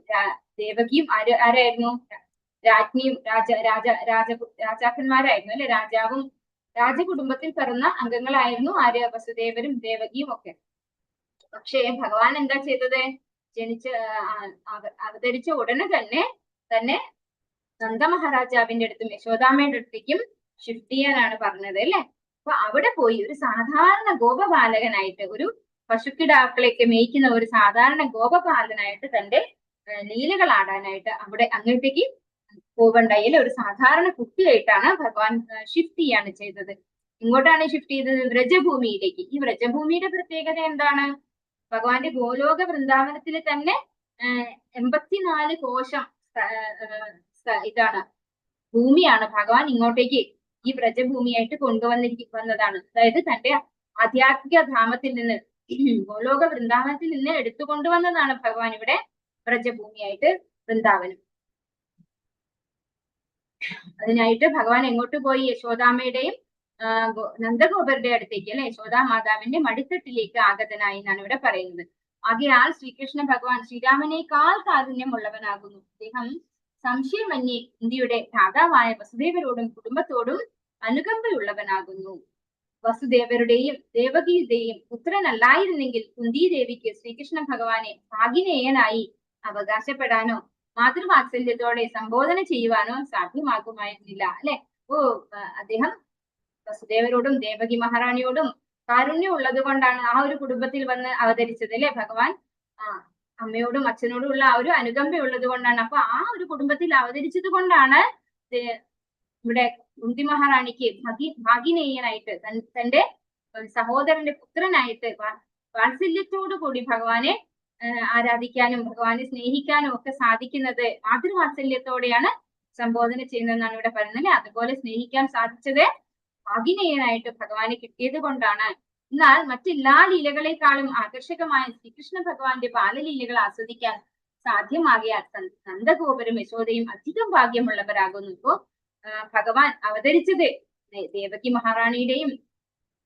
ദേവകിയും ആരായിരുന്നു? രാജ്ഞിയും രാജാക്കന്മാരായിരുന്നു അല്ലെ. രാജാവും രാജകുടുംബത്തിൽ പിറന്ന അംഗങ്ങളായിരുന്നു ആര്? വസുദേവരും ദേവകിയും ഒക്കെ. പക്ഷേ ഭഗവാൻ എന്താ ചെയ്തത്? അവതരിച്ച ഉടനെ തന്നെ നന്ദമഹാരാജാവിന്റെ അടുത്തും യശോദാമ്മയുടെ അടുത്തേക്കും ഷിഫ്റ്റ് ചെയ്യാനാണ് പറഞ്ഞത് അല്ലെ. അപ്പൊ അവിടെ പോയി ഒരു സാധാരണ ഗോപബാലകനായിട്ട്, ഒരു പശുക്കിടാക്കളെയൊക്കെ മേയ്ക്കുന്ന ഒരു സാധാരണ ഗോപബാലനായിട്ട് തന്റെ ലീലകൾ ആടാനായിട്ട് അവിടെ അങ്ങോട്ടേക്ക് പോവണ്ടായി അല്ലെ. ഒരു സാധാരണ കുട്ടിയായിട്ടാണ് ഭഗവാൻ ഷിഫ്റ്റ് ചെയ്യാണ് ചെയ്തത്. ഇങ്ങോട്ടാണ് ഷിഫ്റ്റ് ചെയ്തത്? വ്രജഭൂമിയിലേക്ക്. ഈ വ്രജഭൂമിയുടെ പ്രത്യേകത എന്താണ്? ഭഗവാന്റെ ഗോലോക വൃന്ദാവനത്തിൽ തന്നെ 84 കോശം ഇതാണ് ഭൂമിയാണ് ഭഗവാൻ ഇങ്ങോട്ടേക്ക് ഈ വ്രജഭൂമിയായിട്ട് വന്നതാണ്. അതായത് തന്റെ ആധ്യാത്മിക ധാമത്തിൽ നിന്ന്, ഗോലോക വൃന്ദാവനത്തിൽ നിന്ന് എടുത്തുകൊണ്ടുവന്നതാണ് ഭഗവാൻ ഇവിടെ വ്രജഭൂമിയായിട്ട് വൃന്ദാവനം. അതിനായിട്ട് ഭഗവാൻ എങ്ങോട്ട് പോയി? യശോദാമ്മയുടെയും നന്ദഗോപരുടെ അടുത്തേക്ക് അല്ലെ, യശോദാ മാതാവിന്റെ മടിത്തട്ടിലേക്ക് ആഗതനായി എന്നാണ് ഇവിടെ പറയുന്നത്. ആകയാൽ ശ്രീകൃഷ്ണ ഭഗവാൻ ശ്രീരാമനേക്കാൾ കാരുണ്യമുള്ളവനാകുന്നു. അദ്ദേഹം സംശയമന്യേ ഇന്ത്യയുടെ ഭ്രാതാവായ വസുദേവരോടും കുടുംബത്തോടും അനുകമ്പയുള്ളവനാകുന്നു. വസുദേവരുടെയും ദേവകിയുടെയും പുത്രനല്ലായിരുന്നെങ്കിൽ കുന്തി ദേവിക്ക് ശ്രീകൃഷ്ണ ഭഗവാനെ ഭാഗിനേയനായി അവകാശപ്പെടാനോ മാതൃവാത്സല്യത്തോടെ സംബോധന ചെയ്യുവാനോ സാധ്യമാകുമായിരുന്നില്ല അല്ലെ. അദ്ദേഹം വസുദേവരോടും ദേവകി മഹാറാണിയോടും കാരുണ്യം ഉള്ളത് കൊണ്ടാണ് ആ ഒരു കുടുംബത്തിൽ വന്ന് അവതരിച്ചത് അല്ലെ. ഭഗവാൻ അമ്മയോടും അച്ഛനോടും ഉള്ള ആ ഒരു അനുകമ്പ ഉള്ളത് കൊണ്ടാണ്. അപ്പൊ ആ ഒരു കുടുംബത്തിൽ അവതരിച്ചത് കൊണ്ടാണ് ഇവിടെ കുന്തി മഹാറാണിക്ക് ഭാഗിനേയനായിട്ട് തന്റെ സഹോദരന്റെ പുത്രനായിട്ട് വാത്സല്യത്തോടു കൂടി ഭഗവാനെ ആരാധിക്കാനും ഭഗവാനെ സ്നേഹിക്കാനും ഒക്കെ സാധിക്കുന്നത് മാതൃവാത്സല്യത്തോടെയാണ് സംബോധന ചെയ്യുന്നതെന്നാണ് ഇവിടെ പറയുന്നത്. അതുപോലെ സ്നേഹിക്കാൻ സാധിച്ചത് ഭാഗിനേയനായിട്ട് ഭഗവാനെ കിട്ടിയത് കൊണ്ടാണ്. എന്നാൽ മറ്റെല്ലാ ലീലകളെക്കാളും ആകർഷകമായ ശ്രീകൃഷ്ണ ഭഗവാന്റെ ബാലലീലകൾ ആസ്വദിക്കാൻ സാധ്യമാകിയാൽ നന്ദഗോപരും യശോദയും അധികം ഭാഗ്യമുള്ളവരാകുന്നു. ഇപ്പോ ഭഗവാൻ അവതരിച്ചത് ദേവകി മഹാറാണിയുടെയും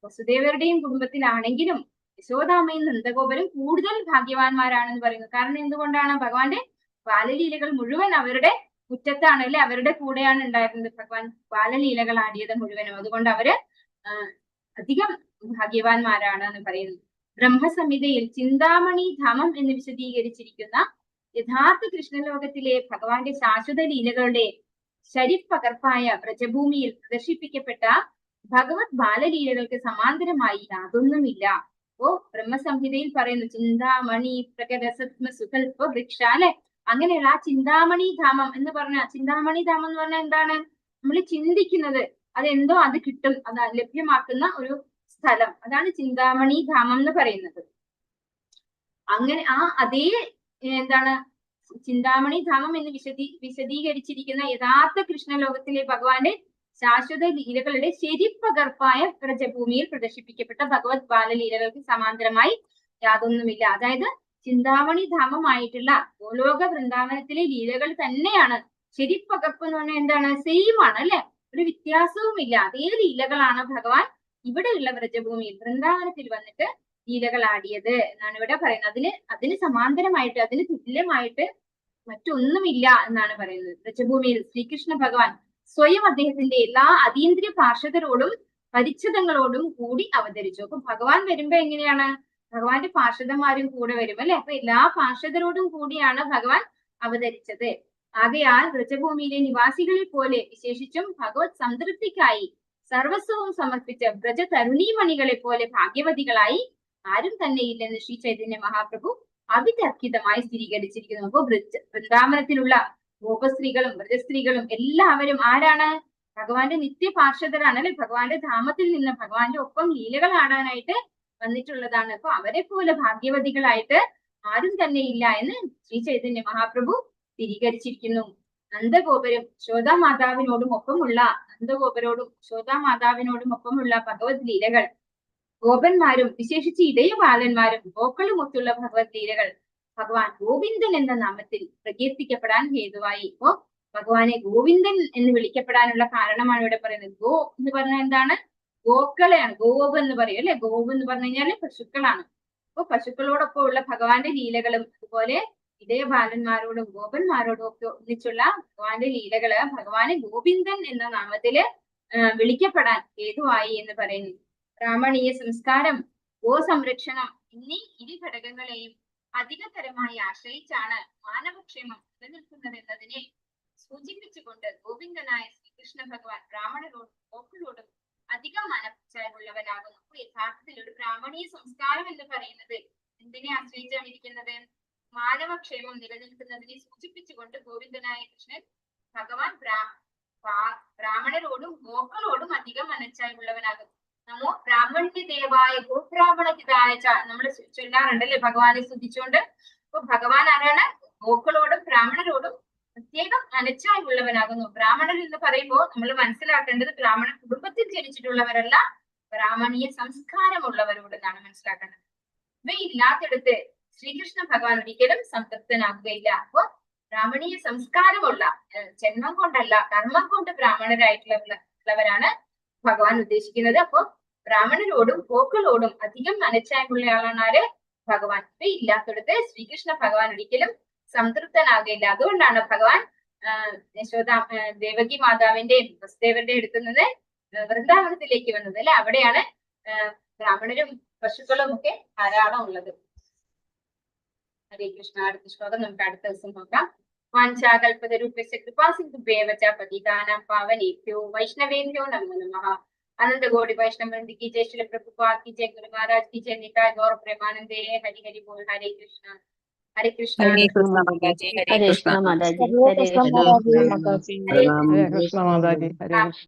വസുദേവരുടെയും കുടുംബത്തിലാണെങ്കിലും യശോദാമ്മയും നന്ദഗോപരും കൂടുതൽ ഭാഗ്യവാന്മാരാണെന്ന് പറയുന്നു. കാരണം എന്തുകൊണ്ടാണ്? ഭഗവാന്റെ ബാലലീലകൾ മുഴുവൻ അവരുടെ മുറ്റത്താണ് അല്ലെ, അവരുടെ കൂടെയാണ് ഉണ്ടായിരുന്നത് ഭഗവാൻ ബാലലീലകൾ ആടിയത് മുഴുവനും. അതുകൊണ്ട് അവര് അധികം ഭാഗ്യവാന്മാരാണ് എന്ന് പറയുന്നു. ബ്രഹ്മസംഹിതയിൽ ചിന്താമണി ധാമം എന്ന് വിശദീകരിച്ചിരിക്കുന്ന യഥാർത്ഥ കൃഷ്ണലോകത്തിലെ ഭഗവാന്റെ ശാശ്വത ലീലകളുടെ ശരിപ്പകർപ്പായ വ്രജഭൂമിയിൽ പ്രദർശിപ്പിക്കപ്പെട്ട ഭഗവത് ബാലലീലകൾക്ക് സമാന്തരമായി യാതൊന്നുമില്ല. ഓ ബ്രഹ്മസംഹിതയിൽ പറയുന്നു ചിന്താമണി പ്രകടസത്മ സുകൽപ വൃക്ഷ അല്ലെ. അങ്ങനെയുള്ള ആ ചിന്താമണി ധാമം എന്ന് പറഞ്ഞ, ചിന്താമണി ധാമം എന്ന് പറഞ്ഞാൽ എന്താണ്? നമ്മൾ ചിന്തിക്കുന്നത് അതെന്തോ അത് കിട്ടും, അത് ലഭ്യമാക്കുന്ന ഒരു സ്ഥലം, അതാണ് ചിന്താമണി ധാമം എന്ന് പറയുന്നത്. അങ്ങനെ അതേ എന്താണ് ചിന്താമണി ധാമം എന്ന് വിശദീകരിച്ചിരിക്കുന്ന യഥാർത്ഥ കൃഷ്ണലോകത്തിലെ ഭഗവാന്റെ ശാശ്വത ലീലകളുടെ ശരിപ്പകർപ്പായ വ്രജഭൂമിയിൽ പ്രദർശിപ്പിക്കപ്പെട്ട ഭഗവത് ബാലലീലകൾക്ക് സമാന്തരമായി യാതൊന്നുമില്ല. അതായത് ചിന്താമണി ധാമമായിട്ടുള്ള ഗോലോക വൃന്ദാവനത്തിലെ ലീലകൾ തന്നെയാണ്. ശരിപ്പകർപ്പ് എന്ന് പറഞ്ഞാൽ എന്താണ്? സെയിം ആണ് അല്ലെ, ഒരു വ്യത്യാസവുമില്ല. അതേ ലീലകളാണ് ഭഗവാൻ ഇവിടെയുള്ള വ്രജഭൂമിയിൽ വൃന്ദാവനത്തിൽ വന്നിട്ട് ലീലകൾ ആടിയത് എന്നാണ് ഇവിടെ പറയുന്നത്. അതിന് സമാന്തരമായിട്ട്, അതിന് തുല്യമായിട്ട് മറ്റൊന്നുമില്ല എന്നാണ് പറയുന്നത്. വ്രജഭൂമിയിൽ ശ്രീകൃഷ്ണ ഭഗവാൻ സ്വയം അദ്ദേഹത്തിന്റെ എല്ലാ അതീന്ദ്രിയ പാർഷദരോടും പരിച്ഛദങ്ങളോടും കൂടി അവതരിച്ചു. അപ്പൊ ഭഗവാൻ വരുമ്പോ എങ്ങനെയാണ്? ഭഗവാന്റെ പാർഷദന്മാരും കൂടെ വരും അല്ലെ. അപ്പൊ എല്ലാ പാർഷദരോടും കൂടിയാണ് ഭഗവാൻ അവതരിച്ചത്. ആകയാൽ വ്രജഭൂമിയിലെ നിവാസികളെ പോലെ വിശേഷിച്ചും ഭഗവത് സംതൃപ്തിക്കായി സർവസ്വവും സമർപ്പിച്ച വ്രജ തരുണീമണികളെ പോലെ ഭാഗ്യവതികളായി ആരും തന്നെ ഇല്ലെന്ന് ശ്രീ ചൈതന്യ മഹാപ്രഭു അവിതർക്കിതമായി സ്ഥിരീകരിച്ചിരിക്കുന്നു. അപ്പോ വൃന്ദാവനത്തിലുള്ള ഗോപസ്ത്രീകളും വ്രജസ്ത്രീകളും എല്ലാവരും ആരാണ്? ഭഗവാന്റെ നിത്യ പാർഷദരാണ് അല്ലെ. ഭഗവാന്റെ ധാമത്തിൽ നിന്ന് ഭഗവാന്റെ ഒപ്പം ലീലകൾ ആടാനായിട്ട് വന്നിട്ടുള്ളതാണ്. അപ്പൊ അവരെ പോലെ ഭാഗ്യവതികളായിട്ട് ആരും തന്നെ ഇല്ല എന്ന് ശ്രീ ചൈതന്യ മഹാപ്രഭു സ്ഥിരീകരിച്ചിരിക്കുന്നു. നന്ദഗോപരും യശോദാമാതാവിനോടും ഒപ്പമുള്ള ഭഗവത് ലീലകൾ, ഗോപന്മാരും വിശേഷിച്ച് ഇടയ ബാലന്മാരും ഗോക്കളുമൊത്തുള്ള ഭഗവത് ലീലകൾ ഭഗവാൻ ഗോവിന്ദൻ എന്ന നാമത്തിൽ പ്രകീർത്തിക്കപ്പെടാൻ ഹേതുവായി. ഇപ്പോ ഭഗവാനെ ഗോവിന്ദൻ എന്ന് വിളിക്കപ്പെടാനുള്ള കാരണമാണ് ഇവിടെ പറയുന്നത്. ഗോ എന്ന് പറഞ്ഞാൽ എന്താണ്? ഗോക്കളെയാണ് ഗോവ് എന്ന് പറയും അല്ലെ. ഗോവ് എന്ന് പറഞ്ഞു കഴിഞ്ഞാല് പശുക്കളാണ്. അപ്പൊ പശുക്കളോടൊപ്പം ഉള്ള ഭഗവാന്റെ ലീലകളും അതുപോലെ ഇടയ ബാലന്മാരോടും ഗോപന്മാരോടും ഒക്കെ ഒന്നിച്ചുള്ള ഭഗവാന്റെ ലീലകള് ഭഗവാനെ ഗോവിന്ദൻ എന്ന നാമത്തില് വിളിക്കപ്പെടാൻ ഹേതുവായി എന്ന് പറയുന്നു. ബ്രാഹ്മണീയ സംസ്കാരം, ഗോ സംരക്ഷണം എന്നീ ഇരു ഘടകങ്ങളെയും അധികതരമായി ആശ്രയിച്ചാണ് മാനവക്ഷേമം നിലനിൽക്കുന്നത് എന്നതിനെ സൂചിപ്പിച്ചുകൊണ്ട് ഗോവിന്ദനായ ശ്രീകൃഷ്ണ ഭഗവാൻ ബ്രാഹ്മണരോടും ഗോക്കളോടും അധികം മനഃച്ചായമുള്ളവനാകുന്നു. യഥാർത്ഥത്തിൽ ഒരു ബ്രാഹ്മണീയ സംസ്കാരം എന്ന് പറയുന്നത് എന്തിനെ ആശ്രയിച്ചാണ് ഇരിക്കുന്നത്? മാനവക്ഷേമം നിലനിൽക്കുന്നതിനെ സൂചിപ്പിച്ചുകൊണ്ട് ഗോവിന്ദനായ കൃഷ്ണൻ ഭഗവാൻ ബ്രാഹ്മണരോടും ഗോക്കളോടും അധികം മനഃച്ചായമുള്ളവനാകുന്നു. നമോ ബ്രാഹ്മണ്യദേവായ ഗോബ്രാഹ്മണഹിതായ നമ്മൾ ചൊല്ലാറുണ്ടല്ലേ ഭഗവാനെ സ്തുതിച്ചുകൊണ്ട്. അപ്പൊ ഭഗവാൻ ആരാണ്? ഗോക്കളോടും ബ്രാഹ്മണരോടും പ്രത്യേകം മനഃച്ചായമുള്ളവനാകുന്നു. ബ്രാഹ്മണർ എന്ന് പറയുമ്പോൾ നമ്മൾ മനസ്സിലാക്കേണ്ടത് ബ്രാഹ്മണ കുടുംബത്തിൽ ജനിച്ചിട്ടുള്ളവരല്ല, ബ്രാഹ്മണീയ സംസ്കാരമുള്ളവരോടെന്നാണ് മനസ്സിലാക്കേണ്ടത്. ഇവയില്ലാത്തിടത്ത് ശ്രീകൃഷ്ണ ഭഗവാൻ ഒരിക്കലും സംതൃപ്തനാകുകയില്ല. അപ്പൊ ബ്രാഹ്മണീയ സംസ്കാരമുള്ള, ജന്മം കൊണ്ടല്ല കർമ്മം കൊണ്ട് ബ്രാഹ്മണരായിട്ടുള്ളവരാണ് ഭഗവാൻ ഉദ്ദേശിക്കുന്നത്. അപ്പൊ ബ്രാഹ്മണരോടും ഗോക്കളോടും അധികം മനഃച്ചായമുള്ളയാളാണ് ആര്? ഭഗവാൻ. ഇല്ലാത്തിടത്ത് ശ്രീകൃഷ്ണ ഭഗവാൻ ഒരിക്കലും സംതൃപ്തനാകുകയില്ല. അതുകൊണ്ടാണ് ഭഗവാൻ ദേവകി മാതാവിന്റെയും വസുദേവരുടെയും അടുത്തുനിന്ന് വൃന്ദാവനത്തിലേക്ക് വന്നത് അല്ലെ. അവിടെയാണ് ബ്രാഹ്മണരും പശുക്കളും ഒക്കെ ധാരാളം ഉള്ളത്. ഹരേ കൃഷ്ണ. അടുത്ത ശ്ലോകം നമുക്ക് അടുത്ത ദിവസം നോക്കാം. വാഞ്ചാകൽപതരുഭ്യസ്യ കൃപാസിന്ധുഭ്യേവ ച പതിതാനാം പാവനേഭ്യോ വൈഷ്ണവേഭ്യോ നമോ നമഃ. अनंत कोटि वैष्णव वृंद की जय, श्री प्रभुपाद की जय, गुरु महाराज की जय, निताय गौर प्रेमानंदे। हरि हरि बोल। हरे कृष्णा हरे कृष्णा हरे कृष्ण माताजी, हरे कृष्ण माताजी, हरे हरे कृष्ण माताजी, हरे कृष्ण।